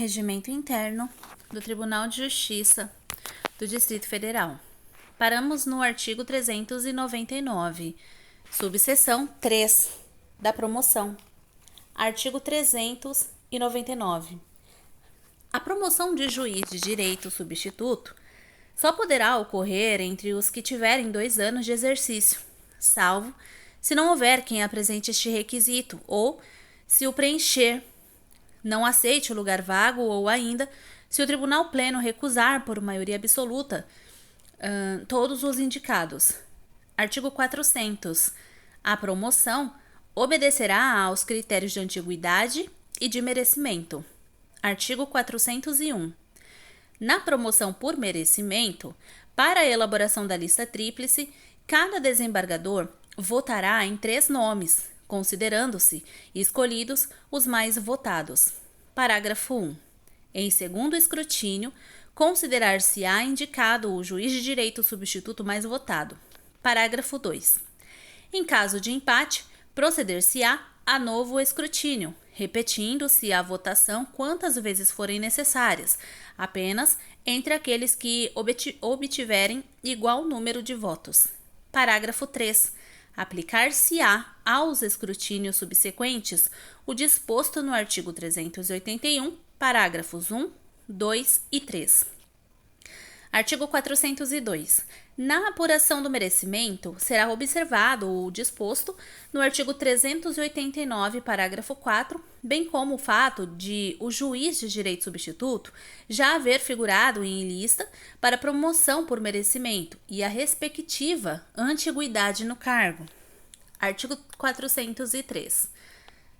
Regimento Interno do Tribunal de Justiça do Distrito Federal. Paramos no artigo 399, subseção 3, da promoção. Artigo 399. A promoção de juiz de direito substituto só poderá ocorrer entre os que tiverem 2 anos de exercício, salvo se não houver quem apresente este requisito ou, se o preencher, não aceite o lugar vago ou ainda, se o Tribunal Pleno recusar por maioria absoluta todos os indicados. Artigo 400. A promoção obedecerá aos critérios de antiguidade e de merecimento. Artigo 401. Na promoção por merecimento, para a elaboração da lista tríplice, cada desembargador votará em 3 nomes, considerando-se escolhidos os mais votados. Parágrafo 1. Em segundo escrutínio, considerar-se-á indicado o juiz de direito substituto mais votado. Parágrafo 2. Em caso de empate, proceder-se-á a novo escrutínio, repetindo-se a votação quantas vezes forem necessárias, apenas entre aqueles que obtiverem igual número de votos. Parágrafo 3. Aplicar-se-á aos escrutínios subsequentes o disposto no artigo 381, parágrafos 1, 2 e 3. Artigo 402. Na apuração do merecimento, será observado o disposto no artigo 389, parágrafo 4, bem como o fato de o juiz de direito substituto já haver figurado em lista para promoção por merecimento e a respectiva antiguidade no cargo. Artigo 403.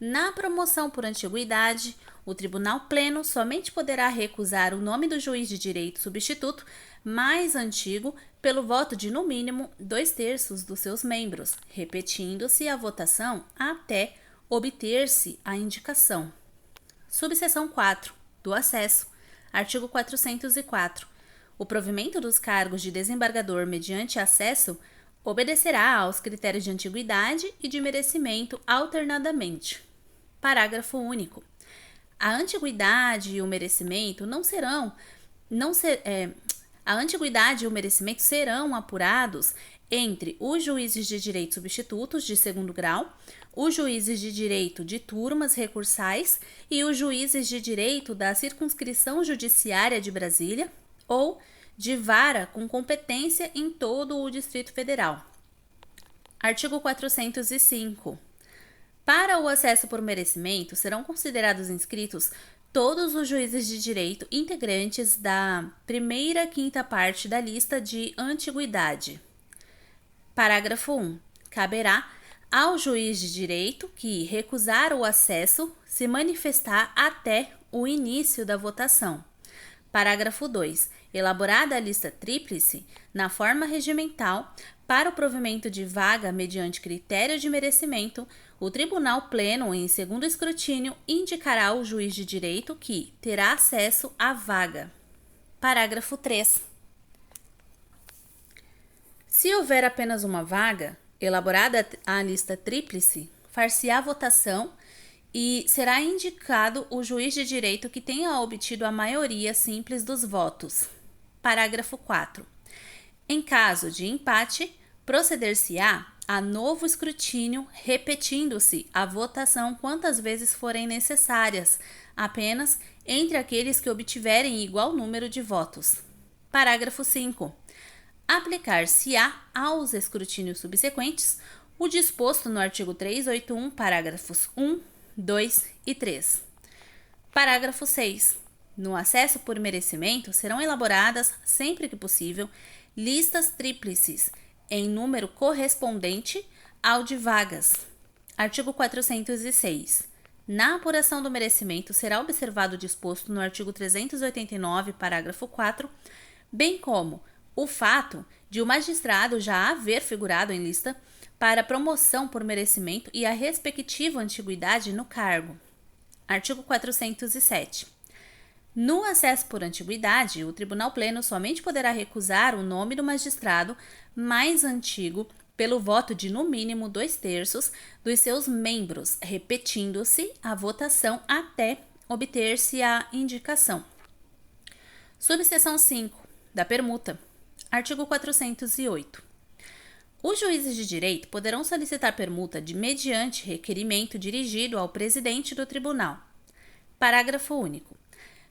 Na promoção por antiguidade, o Tribunal Pleno somente poderá recusar o nome do juiz de direito substituto mais antigo pelo voto de, no mínimo, 2/3 dos seus membros, repetindo-se a votação até obter-se a indicação. Subseção 4. Do acesso. Artigo 404. O provimento dos cargos de desembargador mediante acesso obedecerá aos critérios de antiguidade e de merecimento alternadamente. Parágrafo único. A antiguidade e o merecimento a antiguidade e o merecimento serão apurados entre os juízes de direito substitutos de 2º grau, os juízes de direito de turmas recursais e os juízes de direito da circunscrição judiciária de Brasília ou de vara com competência em todo o Distrito Federal. Artigo 405. Para o acesso por merecimento, serão considerados inscritos todos os juízes de direito integrantes da 1ª e 5ª parte da lista de antiguidade. Parágrafo 1. Caberá ao juiz de direito que recusar o acesso se manifestar até o início da votação. Parágrafo 2. Elaborada a lista tríplice, na forma regimental, para o provimento de vaga mediante critério de merecimento, o Tribunal Pleno, em segundo escrutínio, indicará o juiz de direito que terá acesso à vaga. Parágrafo 3. Se houver apenas uma vaga, elaborada a lista tríplice, far-se-á votação e será indicado o juiz de direito que tenha obtido a maioria simples dos votos. Parágrafo 4. Em caso de empate, proceder-se-á a novo escrutínio, repetindo-se a votação quantas vezes forem necessárias, apenas entre aqueles que obtiverem igual número de votos. Parágrafo 5. Aplicar-se-á aos escrutínios subsequentes o disposto no artigo 381, parágrafos 1, 2 e 3. Parágrafo 6. No acesso por merecimento, serão elaboradas, sempre que possível, listas tríplices em número correspondente ao de vagas. Artigo 406. Na apuração do merecimento, será observado o disposto no artigo 389, parágrafo 4, bem como o fato de o magistrado já haver figurado em lista para promoção por merecimento e a respectiva antiguidade no cargo. Artigo 407. No acesso por antiguidade, o Tribunal Pleno somente poderá recusar o nome do magistrado mais antigo pelo voto de no mínimo 2/3 dos seus membros, repetindo-se a votação até obter-se a indicação. Subseção 5. Da permuta. Artigo 408. Os juízes de direito poderão solicitar permuta mediante requerimento dirigido ao presidente do tribunal. Parágrafo único.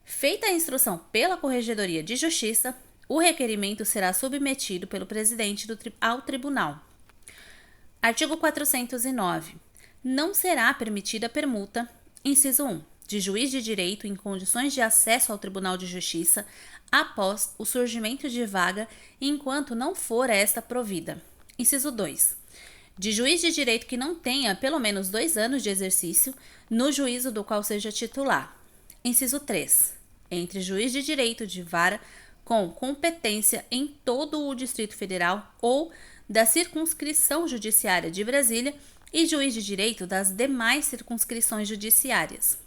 Feita a instrução pela Corregedoria de Justiça, o requerimento será submetido pelo presidente ao tribunal. Artigo 409. Não será permitida permuta, inciso 1, de juiz de direito em condições de acesso ao Tribunal de Justiça após o surgimento de vaga enquanto não for esta provida. Inciso 2. De juiz de direito que não tenha pelo menos 2 anos de exercício no juízo do qual seja titular. Inciso 3. Entre juiz de direito de vara com competência em todo o Distrito Federal ou da circunscrição judiciária de Brasília e juiz de direito das demais circunscrições judiciárias.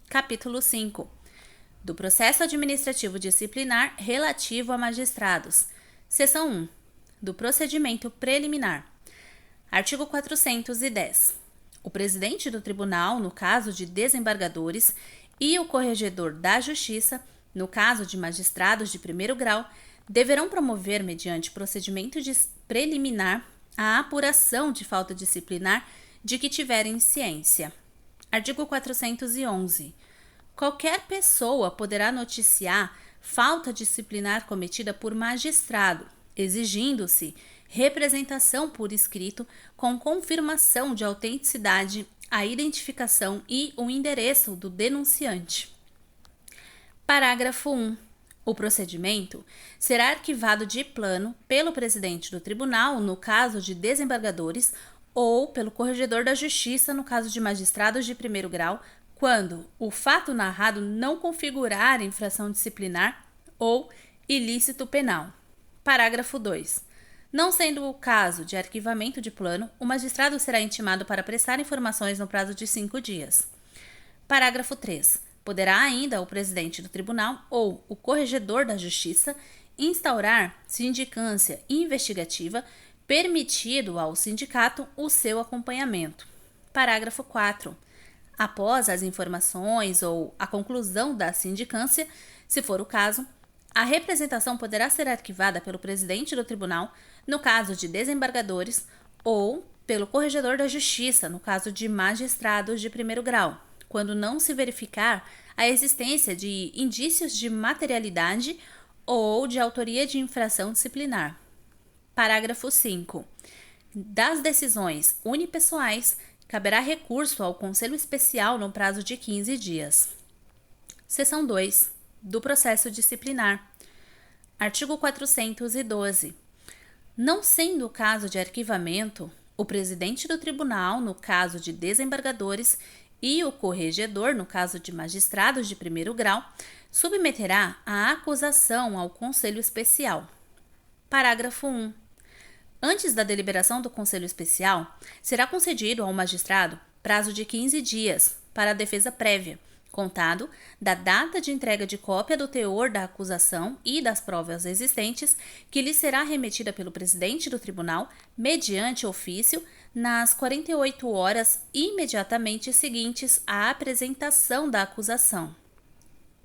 Capítulo 5. Do processo administrativo disciplinar relativo a magistrados. Seção 1. Do procedimento preliminar. Artigo 410. O presidente do tribunal, no caso de desembargadores, e o corregedor da Justiça, no caso de magistrados de primeiro grau, deverão promover, mediante procedimento preliminar, a apuração de falta disciplinar de que tiverem ciência. Artigo 411. Qualquer pessoa poderá noticiar falta disciplinar cometida por magistrado, exigindo-se representação por escrito com confirmação de autenticidade, a identificação e o endereço do denunciante. Parágrafo 1. O procedimento será arquivado de plano pelo presidente do tribunal, no caso de desembargadores, ou pelo corregedor da Justiça, no caso de magistrados de primeiro grau, quando o fato narrado não configurar infração disciplinar ou ilícito penal. Parágrafo 2. Não sendo o caso de arquivamento de plano, o magistrado será intimado para prestar informações no prazo de 5 dias. Parágrafo 3. Poderá ainda o presidente do tribunal ou o corregedor da Justiça instaurar sindicância investigativa, permitido ao sindicato o seu acompanhamento. Parágrafo 4. Após as informações ou a conclusão da sindicância, se for o caso, a representação poderá ser arquivada pelo presidente do tribunal, no caso de desembargadores, ou pelo corregedor da Justiça, no caso de magistrados de primeiro grau, quando não se verificar a existência de indícios de materialidade ou de autoria de infração disciplinar. Parágrafo 5. Das decisões unipessoais, caberá recurso ao Conselho Especial no prazo de 15 dias. Seção 2. Do processo disciplinar. Artigo 412. Não sendo o caso de arquivamento, o presidente do tribunal, no caso de desembargadores, e o corregedor, no caso de magistrados de primeiro grau, submeterá a acusação ao Conselho Especial. Parágrafo 1. Antes da deliberação do Conselho Especial, será concedido ao magistrado prazo de 15 dias para a defesa prévia, contado da data de entrega de cópia do teor da acusação e das provas existentes, que lhe será remetida pelo presidente do tribunal, mediante ofício, nas 48 horas imediatamente seguintes à apresentação da acusação.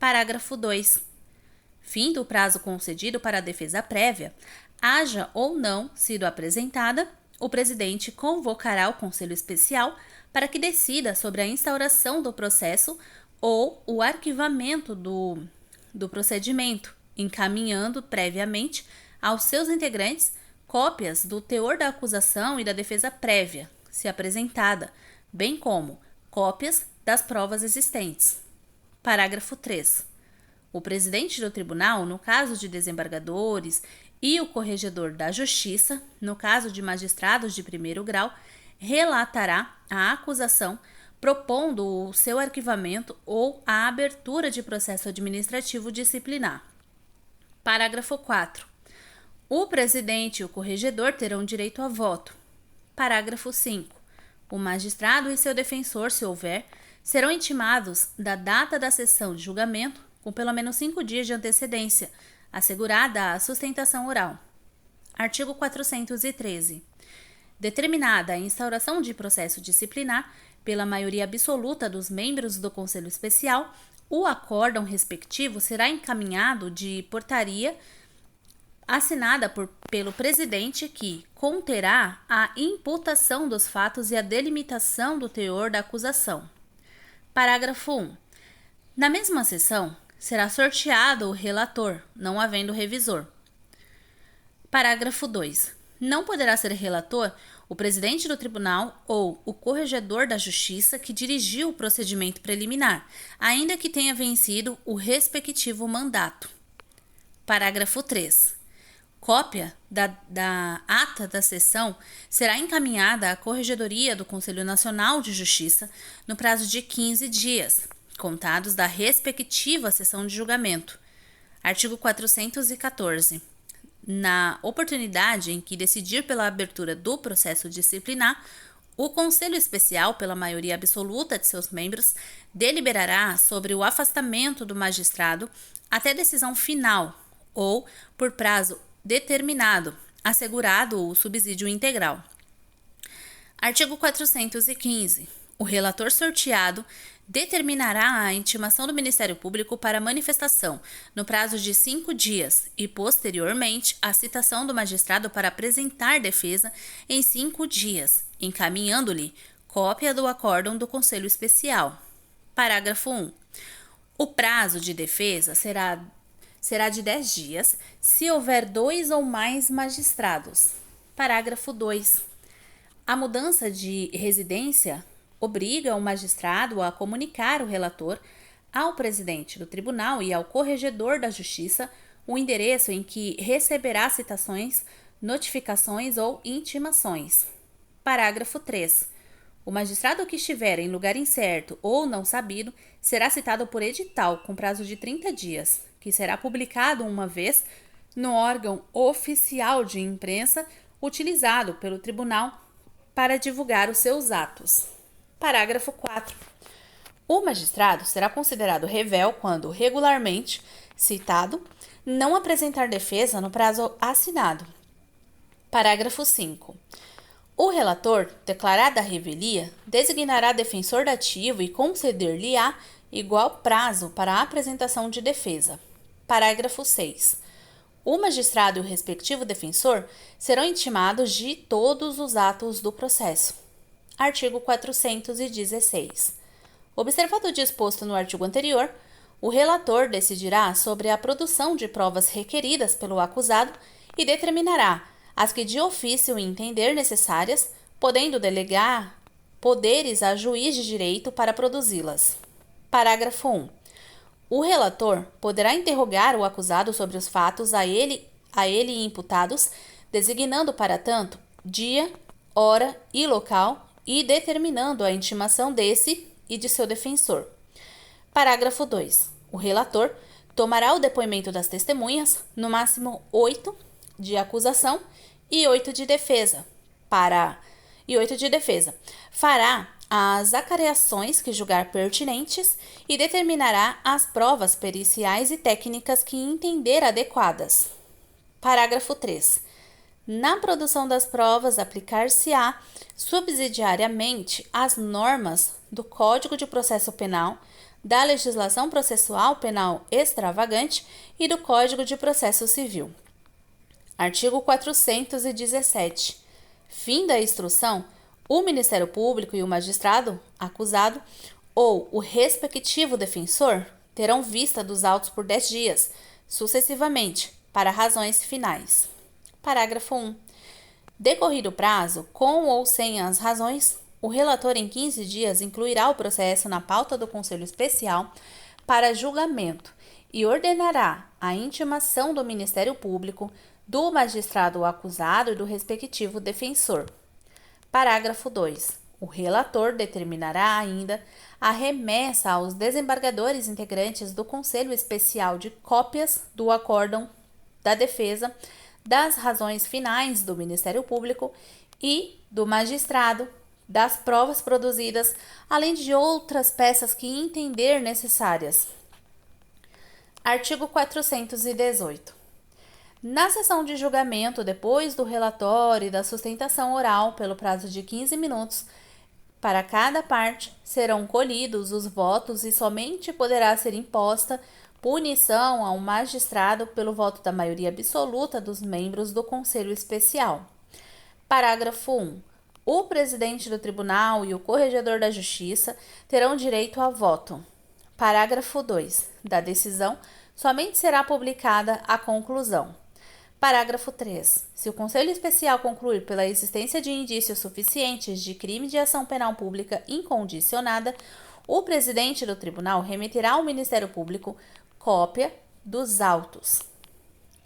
Parágrafo 2. Fim do prazo concedido para a defesa prévia, haja ou não sido apresentada, o presidente convocará o Conselho Especial para que decida sobre a instauração do processo ou o arquivamento do procedimento, encaminhando previamente aos seus integrantes cópias do teor da acusação e da defesa prévia, se apresentada, bem como cópias das provas existentes. Parágrafo 3. O presidente do tribunal, no caso de desembargadores, e o corregedor da Justiça, no caso de magistrados de primeiro grau, relatará a acusação, propondo o seu arquivamento ou a abertura de processo administrativo disciplinar. Parágrafo 4. O presidente e o corregedor terão direito a voto. Parágrafo 5. O magistrado e seu defensor, se houver, serão intimados da data da sessão de julgamento com pelo menos 5 dias de antecedência, assegurada a sustentação oral. Artigo 413. Determinada a instauração de processo disciplinar, pela maioria absoluta dos membros do Conselho Especial, o acórdão respectivo será encaminhado de portaria assinada pelo presidente que conterá a imputação dos fatos e a delimitação do teor da acusação. Parágrafo 1. Na mesma sessão, será sorteado o relator, não havendo revisor. Parágrafo 2. Não poderá ser relator o presidente do tribunal ou o corregedor da justiça que dirigiu o procedimento preliminar, ainda que tenha vencido o respectivo mandato. Parágrafo 3. Cópia da ata da sessão será encaminhada à Corregedoria do Conselho Nacional de Justiça no prazo de 15 dias, contados da respectiva sessão de julgamento. Artigo 414. Na oportunidade em que decidir pela abertura do processo disciplinar, o Conselho Especial, pela maioria absoluta de seus membros, deliberará sobre o afastamento do magistrado até decisão final ou por prazo determinado, assegurado o subsídio integral. Artigo 415. O relator sorteado determinará a intimação do Ministério Público para manifestação no prazo de 5 dias e, posteriormente, a citação do magistrado para apresentar defesa em 5 dias, encaminhando-lhe cópia do acórdão do Conselho Especial. Parágrafo 1. O prazo de defesa será de 10 dias se houver 2 ou mais magistrados. Parágrafo 2. A mudança de residência obriga o magistrado a comunicar o relator ao presidente do tribunal e ao corregedor da justiça o endereço em que receberá citações, notificações ou intimações. Parágrafo 3. O magistrado que estiver em lugar incerto ou não sabido será citado por edital com prazo de 30 dias, que será publicado uma vez no órgão oficial de imprensa utilizado pelo tribunal para divulgar os seus atos. Parágrafo 4. O magistrado será considerado rével quando regularmente citado não apresentar defesa no prazo assinado. Parágrafo 5. O relator, declarada a revelia, designará defensor dativo e conceder-lhe-á igual prazo para a apresentação de defesa. Parágrafo 6. O magistrado e o respectivo defensor serão intimados de todos os atos do processo. Artigo 416. Observado o disposto no artigo anterior, o relator decidirá sobre a produção de provas requeridas pelo acusado e determinará as que de ofício entender necessárias, podendo delegar poderes a juiz de direito para produzi-las. Parágrafo 1. O relator poderá interrogar o acusado sobre os fatos a ele imputados, designando para tanto dia, hora e local e determinando a intimação desse e de seu defensor. Parágrafo 2. O relator tomará o depoimento das testemunhas, no máximo 8 de acusação e 8 de defesa. Fará as acareações que julgar pertinentes e determinará as provas periciais e técnicas que entender adequadas. Parágrafo 3. Na produção das provas, aplicar-se-á subsidiariamente as normas do Código de Processo Penal, da legislação processual penal extravagante e do Código de Processo Civil. Artigo 417. Fim da instrução, o Ministério Público e o magistrado acusado ou o respectivo defensor terão vista dos autos por 10 dias, sucessivamente, para razões finais. Parágrafo 1. Decorrido o prazo, com ou sem as razões, o relator em 15 dias incluirá o processo na pauta do Conselho Especial para julgamento e ordenará a intimação do Ministério Público, do magistrado acusado e do respectivo defensor. Parágrafo 2. O relator determinará ainda a remessa aos desembargadores integrantes do Conselho Especial de cópias do acórdão da defesa, das razões finais do Ministério Público e do magistrado, das provas produzidas, além de outras peças que entender necessárias. Artigo 418. Na sessão de julgamento, depois do relatório e da sustentação oral pelo prazo de 15 minutos, Para cada parte serão colhidos os votos e somente poderá ser imposta punição ao magistrado pelo voto da maioria absoluta dos membros do Conselho Especial. Parágrafo 1. O presidente do tribunal e o corregedor da justiça terão direito a voto. Parágrafo 2. Da decisão, somente será publicada a conclusão. Parágrafo 3. Se o Conselho Especial concluir pela existência de indícios suficientes de crime de ação penal pública incondicionada, o presidente do tribunal remeterá ao Ministério Público cópia dos autos.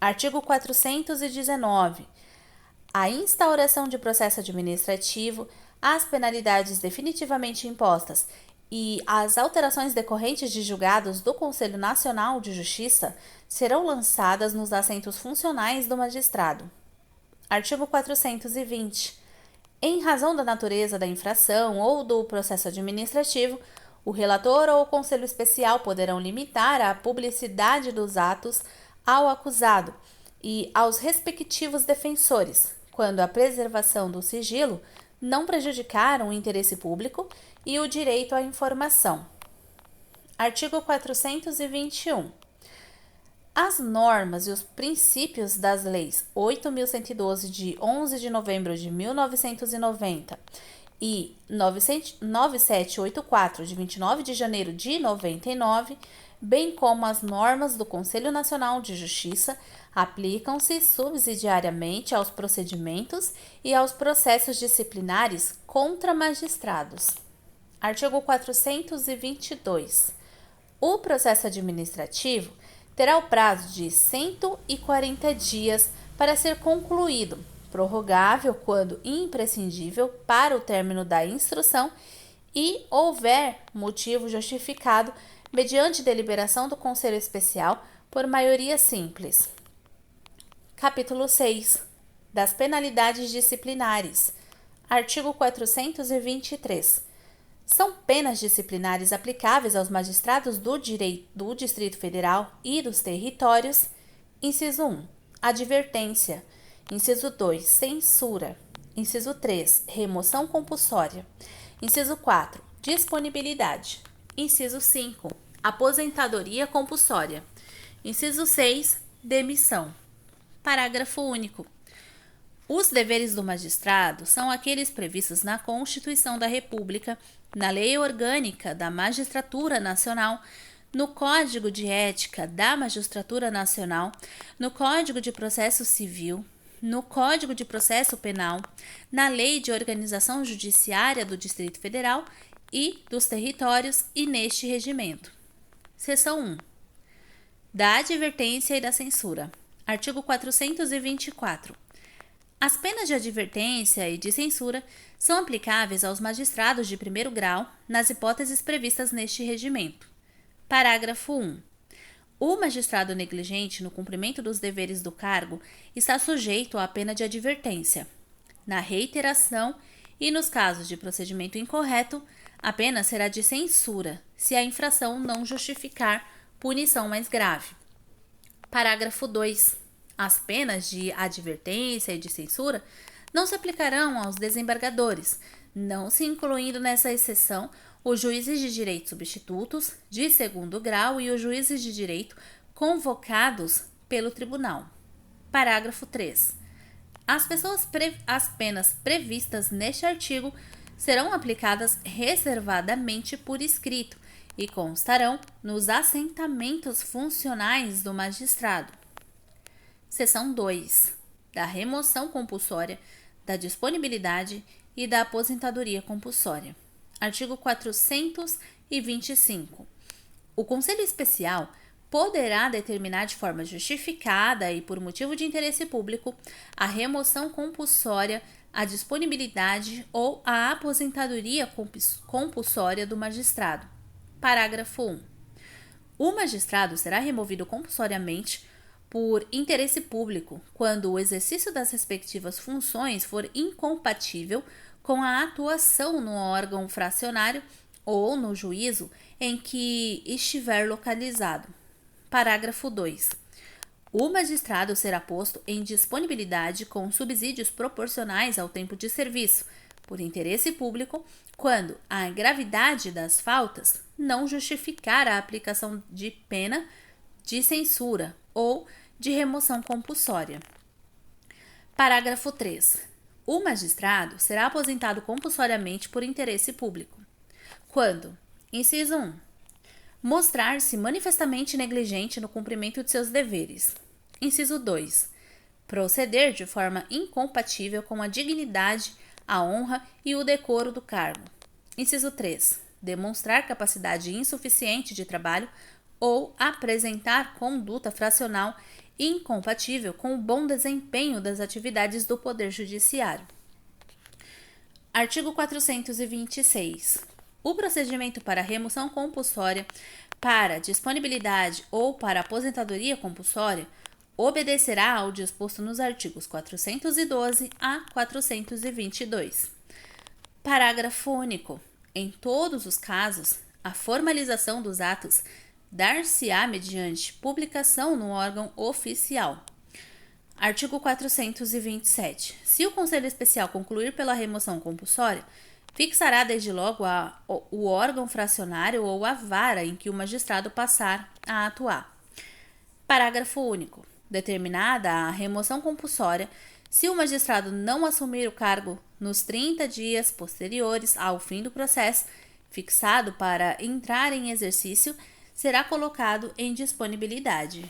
Artigo 419. A instauração de processo administrativo, as penalidades definitivamente impostas e as alterações decorrentes de julgados do Conselho Nacional de Justiça serão lançadas nos assentos funcionais do magistrado. Artigo 420. Em razão da natureza da infração ou do processo administrativo, o relator ou o Conselho Especial poderão limitar a publicidade dos atos ao acusado e aos respectivos defensores, quando a preservação do sigilo não prejudicar o interesse público e o direito à informação. Artigo 421. As normas e os princípios das leis 8.112, de 11 de novembro de 1990, e 9784, de 29 de janeiro de 99, bem como as normas do Conselho Nacional de Justiça, aplicam-se subsidiariamente aos procedimentos e aos processos disciplinares contra magistrados. Artigo 422. O processo administrativo terá o prazo de 140 dias para ser concluído, prorrogável quando imprescindível para o término da instrução e houver motivo justificado mediante deliberação do Conselho Especial por maioria simples. Capítulo 6. Das penalidades disciplinares. Artigo 423. São penas disciplinares aplicáveis aos magistrados do Distrito Federal e dos territórios. Inciso 1. Advertência. Inciso 2. Censura. Inciso 3. Remoção compulsória. Inciso 4. Disponibilidade. Inciso 5. Aposentadoria compulsória. Inciso 6. Demissão. Parágrafo único. Os deveres do magistrado são aqueles previstos na Constituição da República, na Lei Orgânica da Magistratura Nacional, no Código de Ética da Magistratura Nacional, no Código de Processo Civil, no Código de Processo Penal, na Lei de Organização Judiciária do Distrito Federal e dos Territórios e neste regimento. Seção 1. Da advertência e da censura. Artigo 424. As penas de advertência e de censura são aplicáveis aos magistrados de primeiro grau nas hipóteses previstas neste regimento. Parágrafo 1. O magistrado negligente no cumprimento dos deveres do cargo está sujeito à pena de advertência. Na reiteração e nos casos de procedimento incorreto, a pena será de censura, se a infração não justificar punição mais grave. Parágrafo 2. As penas de advertência e de censura não se aplicarão aos desembargadores, não se incluindo nessa exceção os juízes de direito substitutos de segundo grau e os juízes de direito convocados pelo tribunal. Parágrafo 3. As penas previstas neste artigo serão aplicadas reservadamente por escrito e constarão nos assentamentos funcionais do magistrado. Seção 2. Da remoção compulsória, da disponibilidade e da aposentadoria compulsória. Artigo 425. O Conselho Especial poderá determinar de forma justificada e por motivo de interesse público a remoção compulsória, a disponibilidade ou a aposentadoria compulsória do magistrado. Parágrafo 1. O magistrado será removido compulsoriamente por interesse público quando o exercício das respectivas funções for incompatível com a atuação no órgão fracionário ou no juízo em que estiver localizado. Parágrafo 2. O magistrado será posto em disponibilidade com subsídios proporcionais ao tempo de serviço, por interesse público quando a gravidade das faltas não justificar a aplicação de pena de censura ou de remoção compulsória. Parágrafo 3. O magistrado será aposentado compulsoriamente por interesse público quando, inciso 1, mostrar-se manifestamente negligente no cumprimento de seus deveres. Inciso 2. Proceder de forma incompatível com a dignidade, a honra e o decoro do cargo. Inciso 3. Demonstrar capacidade insuficiente de trabalho ou apresentar conduta fracional incompatível com o bom desempenho das atividades do Poder Judiciário. Artigo 426. O procedimento para remoção compulsória, para disponibilidade ou para aposentadoria compulsória obedecerá ao disposto nos artigos 412 a 422. Parágrafo único. Em todos os casos, a formalização dos atos dar-se-á mediante publicação no órgão oficial. Artigo 427. Se o Conselho Especial concluir pela remoção compulsória, fixará desde logo o órgão fracionário ou a vara em que o magistrado passar a atuar. Parágrafo único. Determinada a remoção compulsória, se o magistrado não assumir o cargo nos 30 dias posteriores ao fim do processo, fixado para entrar em exercício, será colocado em disponibilidade.